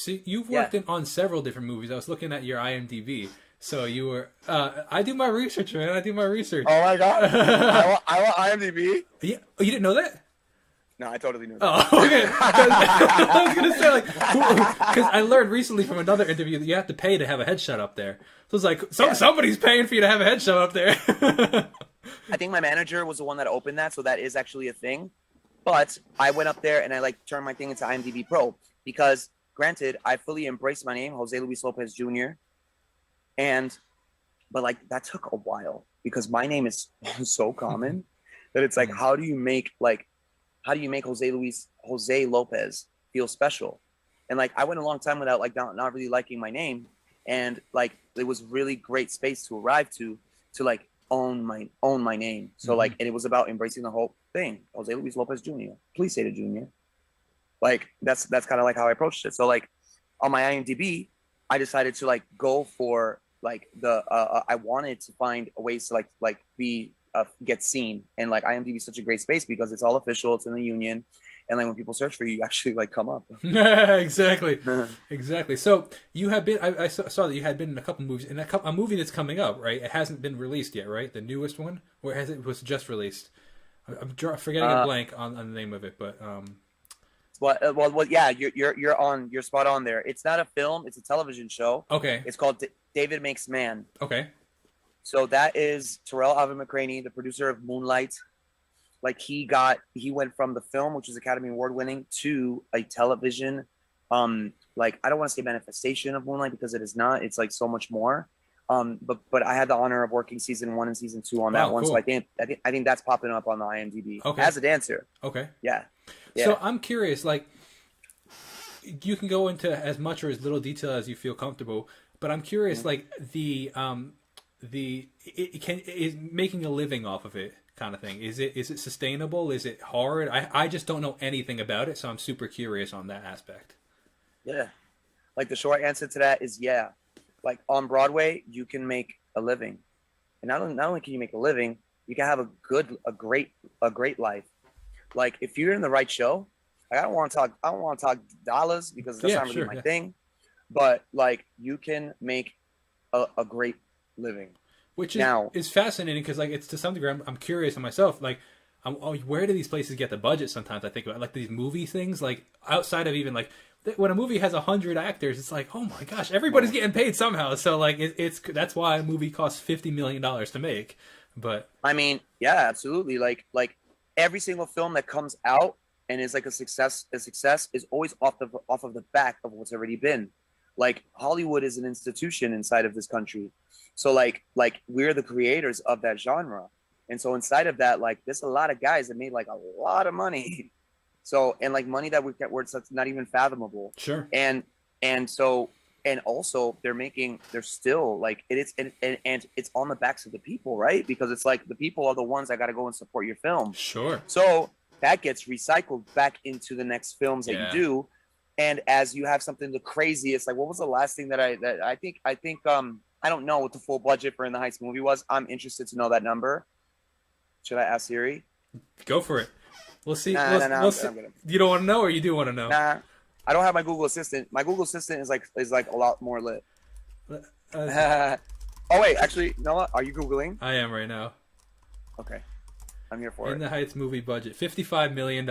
So you've Yeah. worked on several different movies. I was looking at your IMDb. So you were. I do my research, man. I do my research. Oh my god. I want IMDb. Yeah. Oh, you didn't know that? No, I totally knew that. Oh, okay. 'Cause I was gonna say like, because I learned recently from another interview that you have to pay to have a headshot up there. So it's like somebody's paying for you to have a headshot up there. I think my manager was the one that opened that, so that is actually a thing. But I went up there and I like turned my thing into IMDb Pro because, granted, I fully embraced my name, Jose Luis Lopez Jr. But like that took a while because my name is so common that it's like, how do you make Jose Lopez feel special? And like I went a long time without like not really liking my name, and like it was really great space to arrive to like own my name. So like, and it was about embracing the whole thing. Jose Luis Lopez Jr. Please say the Jr. Like that's kind of like how I approached it. So like on my IMDb, I decided to like go for like the I wanted to find ways to like be get seen, and like IMDb is such a great space because it's all official, it's in the union, and like when people search for you, you actually like come up. Exactly. So you have been. I saw that you had been in a couple movies, and a movie that's coming up, right? It hasn't been released yet, right? The newest one, or it was just released? I'm forgetting a blank on the name of it, but well, yeah, you're spot on there. It's not a film; it's a television show. Okay. It's called David Makes Man. Okay. So that is Terrell Alvin McCraney, the producer of Moonlight. Like he went from the film, which is Academy Award winning, to a television, like I don't want to say manifestation of Moonlight because it is not. It's like so much more. But I had the honor of working season 1 and season 2 on that one. Cool. So I think that's popping up on the IMDb as a dancer. Okay. Yeah. So I'm curious, like you can go into as much or as little detail as you feel comfortable, but I'm curious, like is making a living off of it kind of thing. Is it sustainable? Is it hard? I just don't know anything about it, so I'm super curious on that aspect. Yeah. Like the short answer to that is yeah. Like on Broadway, you can make a living. And not only can you make a living, you can have a great life. Like if you're in the right show, like I don't want to talk dollars because that's not really my thing. But like you can make a great living. Which is fascinating because like it's to some degree I'm curious of myself, like where do these places get the budget sometimes? I think about like these movie things, like outside of even like when a movie has 100 actors, it's like, oh my gosh, everybody's getting paid somehow. So like it's that's why a movie costs $50 million to make. But I mean, yeah, absolutely. Like every single film that comes out and is like a success is always off of the back of what's already been. Like Hollywood is an institution inside of this country. So like we're the creators of that genre. And so inside of that, like there's a lot of guys that made like a lot of money. So, and like money that where it's not even fathomable. Sure. And also they're still like and it's on the backs of the people, right? Because it's like the people are the ones that got to go and support your film. Sure. So that gets recycled back into the next films that you do. And as you have something the craziest, like what was the last thing that I think I don't know what the full budget for In the Heights movie was. I'm interested to know that number. Should I ask Siri? Go for it. We'll see. Nah, we'll see. You don't want to know, or you do want to know? Nah, I don't have my Google Assistant. My Google Assistant is like a lot more lit. Oh wait, actually, you know what? Are you Googling? I am right now. Okay, I'm here for it. In the Heights movie budget, $55 million.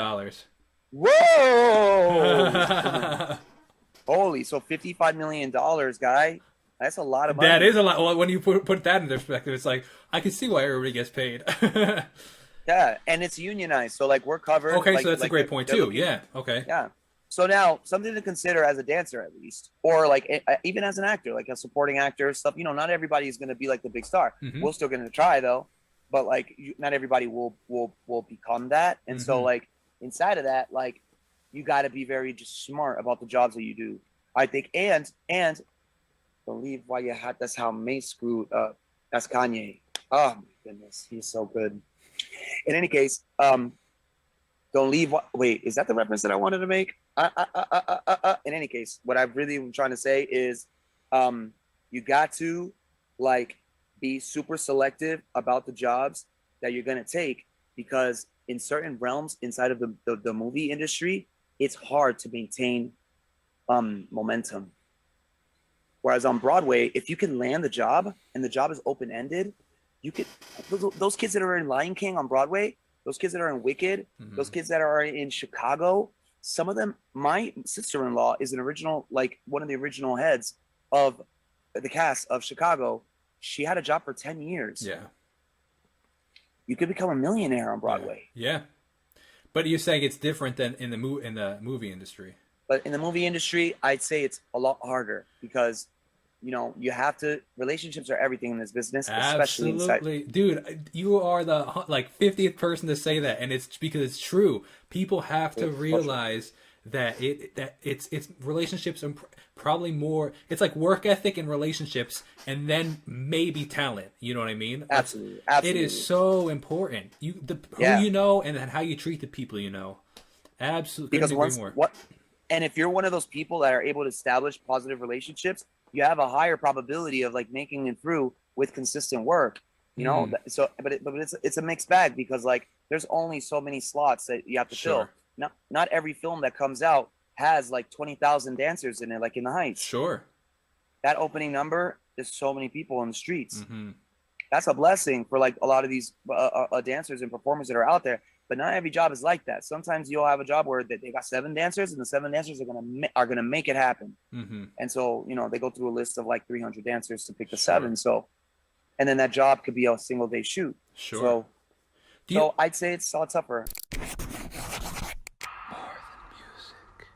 Whoa! Holy, so $55 million, guy. That's a lot of money. That is a lot. Well, when you put that in perspective, it's like I can see why everybody gets paid. Yeah, and it's unionized, so like we're covered. Okay, like, so that's a great point too. Yeah. Okay. Yeah. So now something to consider as a dancer, at least, or like even as an actor, like a supporting actor, stuff. You know, not everybody is going to be like the big star. Mm-hmm. We're still going to try though, but like not everybody will become that. And so like inside of that, like you got to be very just smart about the jobs that you do. I think, and believe why you had that's how May screwed up. That's Kanye. Oh my goodness, he's so good. In any case, don't leave. Wait, is that the reference that I wanted to make? In any case, what I really am trying to say is, you got to like be super selective about the jobs that you're gonna take, because in certain realms inside of the movie industry, it's hard to maintain momentum. Whereas on Broadway, if you can land the job and the job is open ended, you could those kids that are in Lion King on Broadway, those kids that are in Wicked, those kids that are in Chicago, some of them. My sister-in-law is an original, like one of the original heads of the cast of Chicago. She had a job for 10 years. Yeah. You could become a millionaire on Broadway. Yeah. But you're saying it's different than in the movie industry. But in the movie industry, I'd say it's a lot harder because, you know, you have to, relationships are everything in this business, especially Absolutely. inside. Dude, you are the like 50th person to say that, and it's because it's true. People have to realize that it's relationships are probably more, it's like work ethic and relationships, and then maybe talent. You know what I mean? Absolutely. It is so important. Who you know, and then how you treat the people you know. Absolutely. Because and if you're one of those people that are able to establish positive relationships, you have a higher probability of like making it through with consistent work, you know. So but it's a mixed bag, because like there's only so many slots that you have to fill. Not every film that comes out has like 20,000 dancers in it, like in the Heights. Sure. That opening number, there's so many people on the streets. That's a blessing for like a lot of these dancers and performers that are out there. But not every job is like that. Sometimes you'll have a job where they got 7 dancers, and the 7 dancers are gonna make it happen. And so, you know, they go through a list of like 300 dancers to pick the 7. So, and then that job could be a single day shoot. So so I'd say it's a lot tougher.